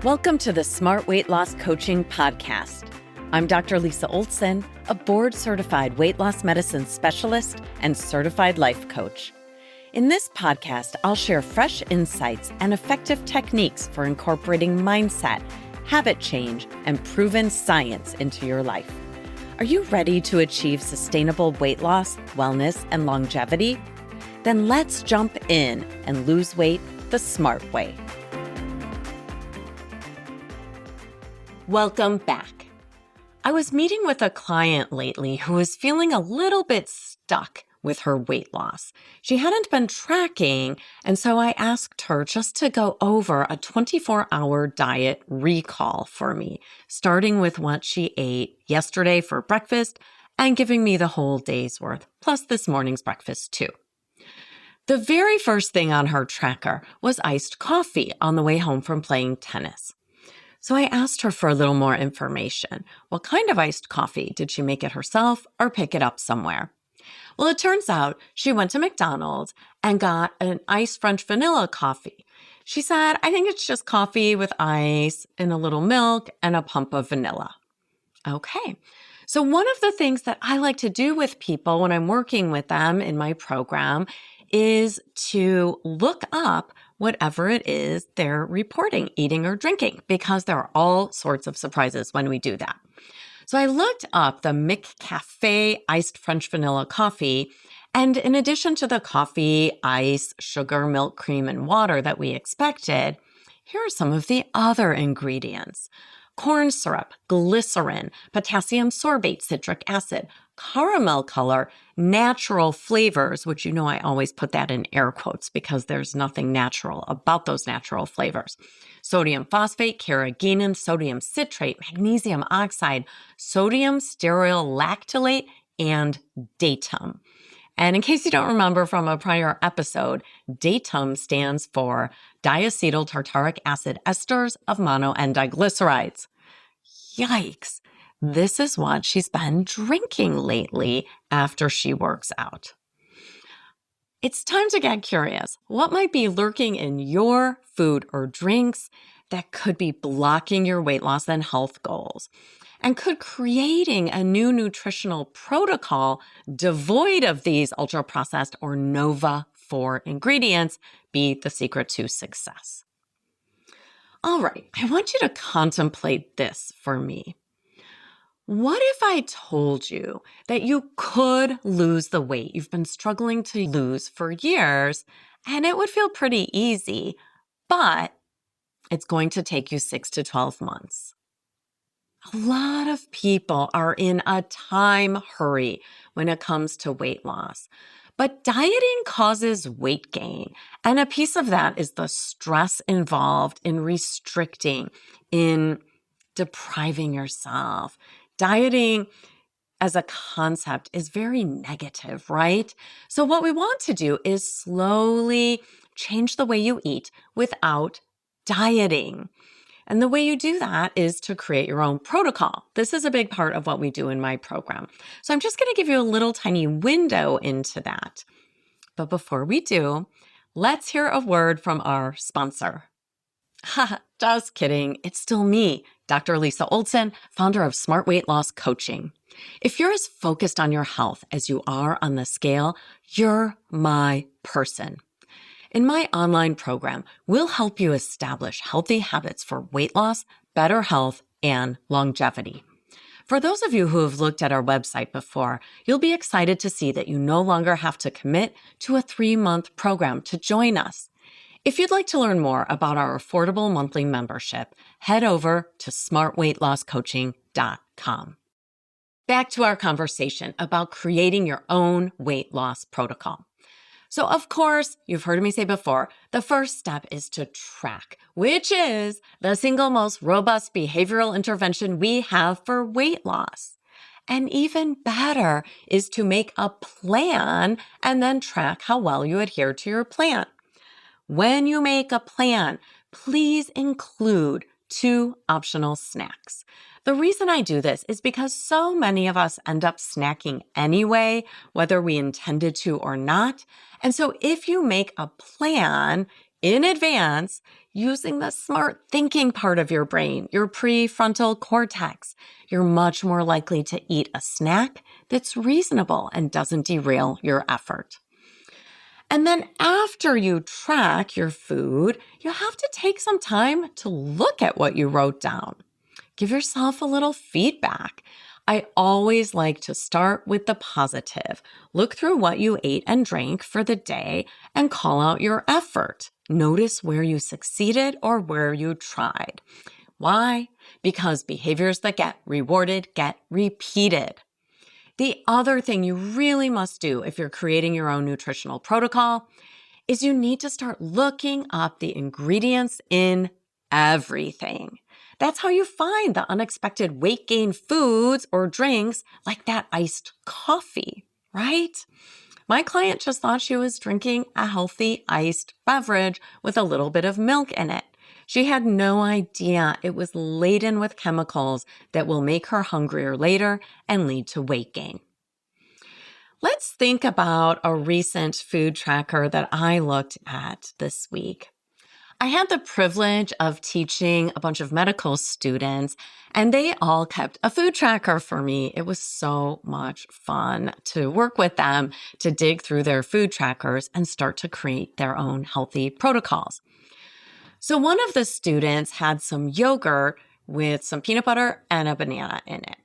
Welcome to the Smart Weight Loss Coaching Podcast. I'm Dr. Lisa Olson, a board-certified weight loss medicine specialist and certified life coach. In this podcast, I'll share fresh insights and effective techniques for incorporating mindset, habit change, and proven science into your life. Are you ready to achieve sustainable weight loss, wellness, and longevity? Then let's jump in and lose weight the smart way. Welcome back. I was meeting with a client lately who was feeling a little bit stuck with her weight loss. She hadn't been tracking, and so I asked her just to go over a 24-hour diet recall for me, starting with what she ate yesterday for breakfast and giving me the whole day's worth, plus this morning's breakfast too. The very first thing on her tracker was iced coffee on the way home from playing tennis. So I asked her for a little more information. What kind of iced coffee? Did she make it herself or pick it up somewhere? Well, it turns out she went to McDonald's and got an iced French vanilla coffee. She said, I think it's just coffee with ice and a little milk and a pump of vanilla. Okay. So one of the things that I like to do with people when I'm working with them in my program is to look up whatever it is they're reporting, eating or drinking, because there are all sorts of surprises when we do that. So I looked up the McCafe iced French vanilla coffee, and in addition to the coffee, ice, sugar, milk, cream, and water that we expected, here are some of the other ingredients. Corn syrup, glycerin, potassium sorbate, citric acid, caramel color, natural flavors, which you know I always put that in air quotes because there's nothing natural about those natural flavors. Sodium phosphate, carrageenan, sodium citrate, magnesium oxide, sodium stearyl lactylate, and datum. And in case you don't remember from a prior episode, datum stands for diacetyl tartaric acid esters of mono and diglycerides. Yikes. This is what she's been drinking lately after she works out. It's time to get curious. What might be lurking in your food or drinks that could be blocking your weight loss and health goals? And could creating a new nutritional protocol devoid of these ultra-processed or Nova-4 ingredients be the secret to success? All right, I want you to contemplate this for me. What if I told you that you could lose the weight you've been struggling to lose for years, and it would feel pretty easy, but it's going to take you 6 to 12 months? A lot of people are in a time hurry when it comes to weight loss, but dieting causes weight gain, and a piece of that is the stress involved in restricting, in depriving yourself. Dieting as a concept is very negative, right? So what we want to do is slowly change the way you eat without dieting. And the way you do that is to create your own protocol. This is a big part of what we do in my program. So I'm just going to give you a little tiny window into that. But before we do, let's hear a word from our sponsor. Ha, just kidding. It's still me, Dr. Lisa Olson, founder of Smart Weight Loss Coaching. If you're as focused on your health as you are on the scale, you're my person. In my online program, we'll help you establish healthy habits for weight loss, better health, and longevity. For those of you who have looked at our website before, you'll be excited to see that you no longer have to commit to a 3-month program to join us. If you'd like to learn more about our affordable monthly membership, head over to smartweightlosscoaching.com. Back to our conversation about creating your own weight loss protocol. So, of course, you've heard me say before, the first step is to track, which is the single most robust behavioral intervention we have for weight loss. And even better is to make a plan and then track how well you adhere to your plan. When you make a plan, please include 2 optional snacks. The reason I do this is because so many of us end up snacking anyway, whether we intended to or not. And so if you make a plan, in advance using the smart thinking part of your brain, your prefrontal cortex, you're much more likely to eat a snack that's reasonable and doesn't derail your effort. And then after you track your food, you have to take some time to look at what you wrote down. Give yourself a little feedback. I always like to start with the positive. Look through what you ate and drank for the day and call out your effort. Notice where you succeeded or where you tried. Why? Because behaviors that get rewarded get repeated. The other thing you really must do if you're creating your own nutritional protocol is you need to start looking up the ingredients in everything. That's how you find the unexpected weight gain foods or drinks like that iced coffee, right? My client just thought she was drinking a healthy iced beverage with a little bit of milk in it. She had no idea it was laden with chemicals that will make her hungrier later and lead to weight gain. Let's think about a recent food tracker that I looked at this week. I had the privilege of teaching a bunch of medical students, and they all kept a food tracker for me. It was so much fun to work with them to dig through their food trackers and start to create their own healthy protocols. So one of the students had some yogurt with some peanut butter and a banana in it.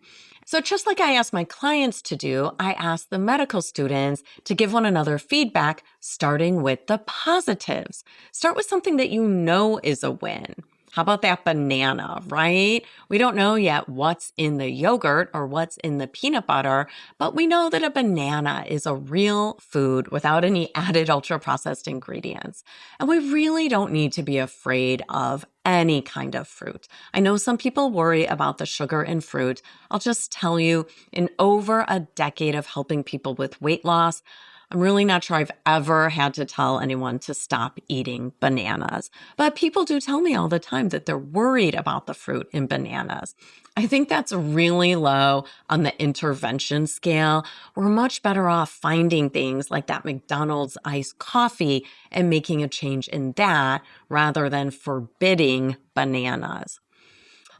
So just like I asked my clients to do, I asked the medical students to give one another feedback, starting with the positives. Start with something that you know is a win. How about that banana, right? We don't know yet what's in the yogurt or what's in the peanut butter, but we know that a banana is a real food without any added ultra-processed ingredients. And we really don't need to be afraid of any kind of fruit. I know some people worry about the sugar in fruit. I'll just tell you, in over a decade of helping people with weight loss, I'm really not sure I've ever had to tell anyone to stop eating bananas. But people do tell me all the time that they're worried about the fruit in bananas. I think that's really low on the intervention scale. We're much better off finding things like that McDonald's iced coffee and making a change in that rather than forbidding bananas.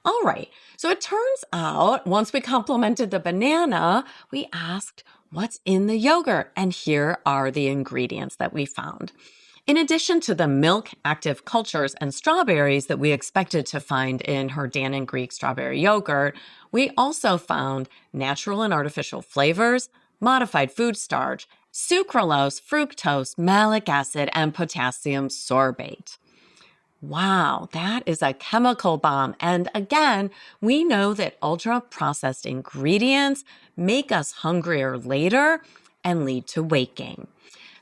All right, so it turns out once we complimented the banana, we asked, what's in the yogurt? And here are the ingredients that we found. In addition to the milk, active cultures, and strawberries that we expected to find in her Dannon Greek strawberry yogurt, we also found natural and artificial flavors, modified food starch, sucralose, fructose, malic acid, and potassium sorbate. Wow, that is a chemical bomb. And again, we know that ultra-processed ingredients make us hungrier later and lead to weight gain.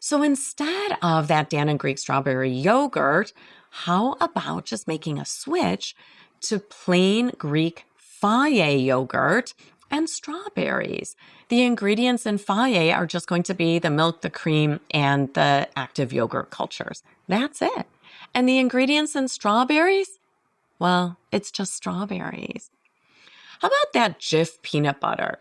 So instead of that Dannon Greek strawberry yogurt, how about just making a switch to plain Greek Fage yogurt and strawberries? The ingredients in Fage are just going to be the milk, the cream, and the active yogurt cultures. That's it. And the ingredients in strawberries? Well, it's just strawberries. How about that Jif peanut butter?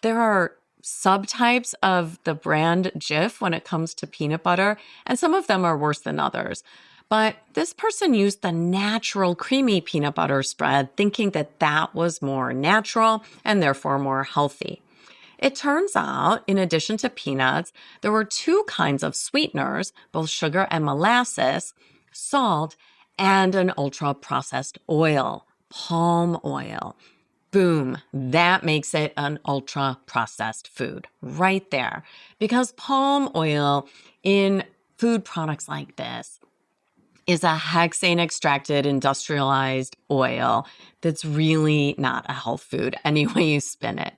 There are subtypes of the brand Jif when it comes to peanut butter, and some of them are worse than others. But this person used the natural creamy peanut butter spread, thinking that that was more natural and therefore more healthy. It turns out, in addition to peanuts, there were two kinds of sweeteners, both sugar and molasses, salt, and an ultra-processed oil, palm oil. Boom, that makes it an ultra-processed food right there. Because palm oil in food products like this is a hexane-extracted industrialized oil that's really not a health food any way you spin it.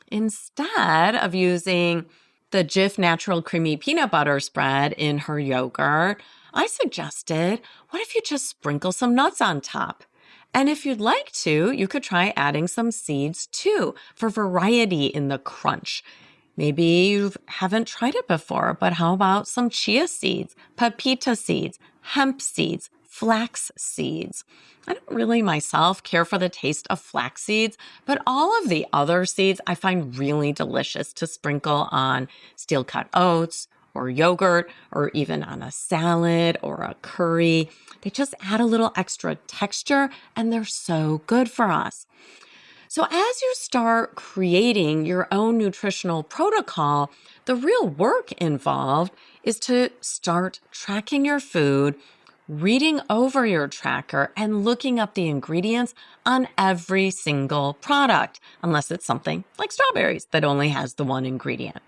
Instead of using the Jif Natural Creamy Peanut Butter spread in her yogurt, I suggested, what if you just sprinkle some nuts on top? And if you'd like to, you could try adding some seeds too for variety in the crunch. Maybe you haven't tried it before, but how about some chia seeds, pepita seeds, hemp seeds, flax seeds? I don't really myself care for the taste of flax seeds, but all of the other seeds I find really delicious to sprinkle on steel-cut oats or yogurt or even on a salad or a curry. They just add a little extra texture and they're so good for us. So, as you start creating your own nutritional protocol, the real work involved is to start tracking your food, reading over your tracker, and looking up the ingredients on every single product, unless it's something like strawberries that only has the one ingredient.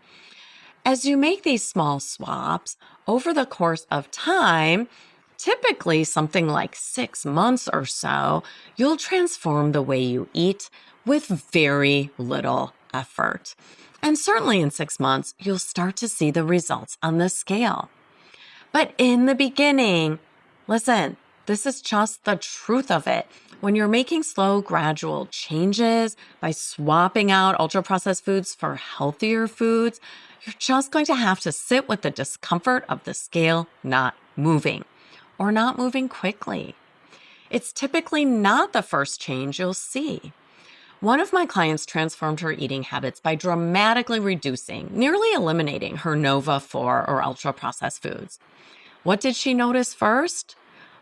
As you make these small swaps over the course of time, typically something like 6 months or so, you'll transform the way you eat with very little effort. And certainly in 6 months, you'll start to see the results on the scale. But in the beginning, listen, this is just the truth of it. When you're making slow, gradual changes by swapping out ultra-processed foods for healthier foods, you're just going to have to sit with the discomfort of the scale not moving or not moving quickly. It's typically not the first change you'll see. One of my clients transformed her eating habits by dramatically reducing, nearly eliminating her Nova 4 or ultra-processed foods. What did she notice first?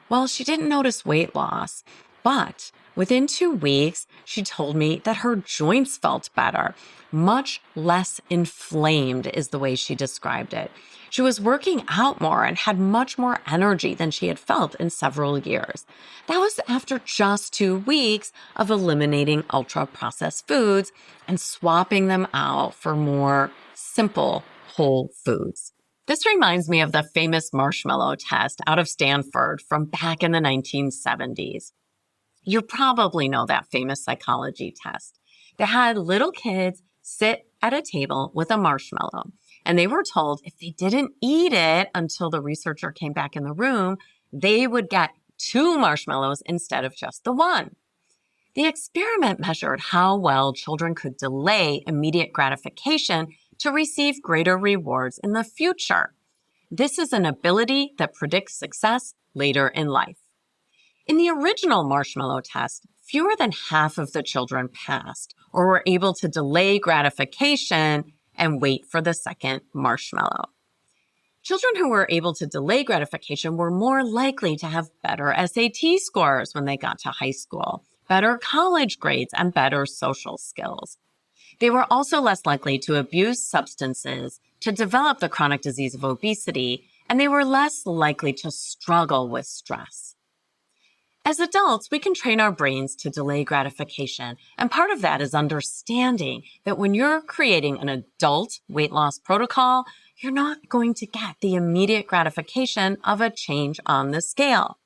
Well, she didn't notice weight loss, but within 2 weeks, she told me that her joints felt better, much less inflamed is the way she described it. She was working out more and had much more energy than she had felt in several years. That was after just 2 weeks of eliminating ultra-processed foods and swapping them out for more simple whole foods. This reminds me of the famous Marshmallow test out of Stanford from back in the 1970s. You probably know that famous psychology test. They had little kids sit at a table with a marshmallow, and they were told if they didn't eat it until the researcher came back in the room, they would get 2 marshmallows instead of just the one. The experiment measured how well children could delay immediate gratification to receive greater rewards in the future. This is an ability that predicts success later in life. In the original Marshmallow test, fewer than half of the children passed or were able to delay gratification and wait for the second marshmallow. Children who were able to delay gratification were more likely to have better SAT scores when they got to high school, better college grades, and better social skills. They were also less likely to abuse substances, to develop the chronic disease of obesity, and they were less likely to struggle with stress. As adults, we can train our brains to delay gratification, and part of that is understanding that when you're creating an adult weight loss protocol, you're not going to get the immediate gratification of a change on the scale.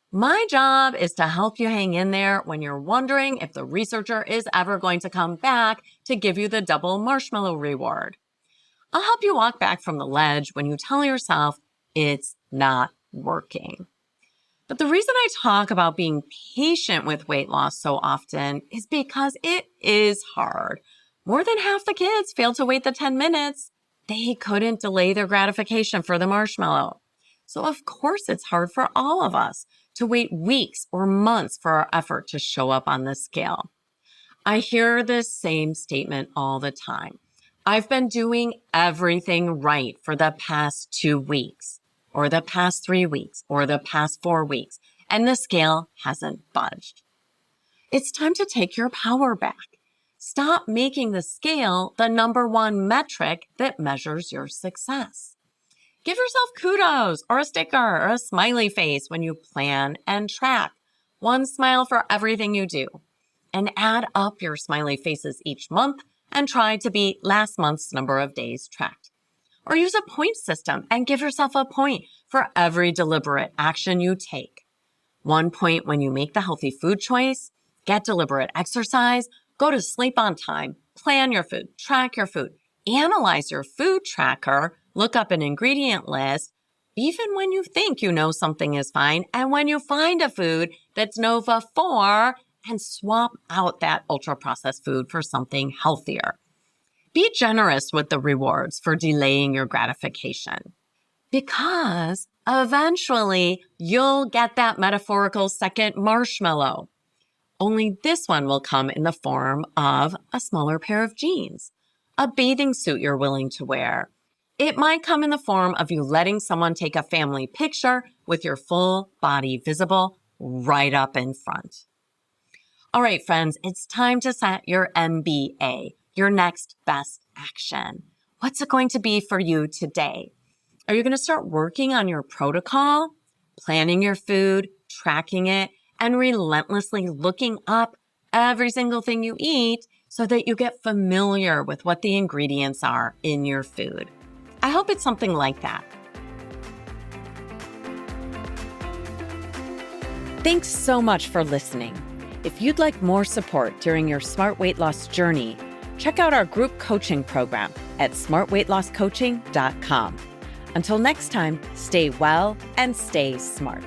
My job is to help you hang in there when you're wondering if the researcher is ever going to come back to give you the double marshmallow reward. I'll help you walk back from the ledge when you tell yourself it's not working. But the reason I talk about being patient with weight loss so often is because it is hard. More than half the kids failed to wait the 10 minutes. They couldn't delay their gratification for the marshmallow. So of course it's hard for all of us to wait weeks or months for our effort to show up on the scale. I hear this same statement all the time. I've been doing everything right for the past 2 weeks, or the past 3 weeks, or the past 4 weeks, and the scale hasn't budged. It's time to take your power back. Stop making the scale the number one metric that measures your success. Give yourself kudos or a sticker or a smiley face when you plan and track. One smile for everything you do. And add up your smiley faces each month and try to beat last month's number of days tracked. Or use a point system and give yourself a point for every deliberate action you take. 1 point when you make the healthy food choice, get deliberate exercise, go to sleep on time, plan your food, track your food, analyze your food tracker, look up an ingredient list, even when you think you know something is fine, and when you find a food that's Nova 4, and swap out that ultra-processed food for something healthier. Be generous with the rewards for delaying your gratification, because eventually you'll get that metaphorical second marshmallow. Only this one will come in the form of a smaller pair of jeans, a bathing suit you're willing to wear, It might come in the form of you letting someone take a family picture with your full body visible right up in front. All right, friends, it's time to set your MBA, your next best action. What's it going to be for you today? Are you going to start working on your protocol, planning your food, tracking it, and relentlessly looking up every single thing you eat so that you get familiar with what the ingredients are in your food? I hope it's something like that. Thanks so much for listening. If you'd like more support during your smart weight loss journey, check out our group coaching program at smartweightlosscoaching.com. Until next time, stay well and stay smart.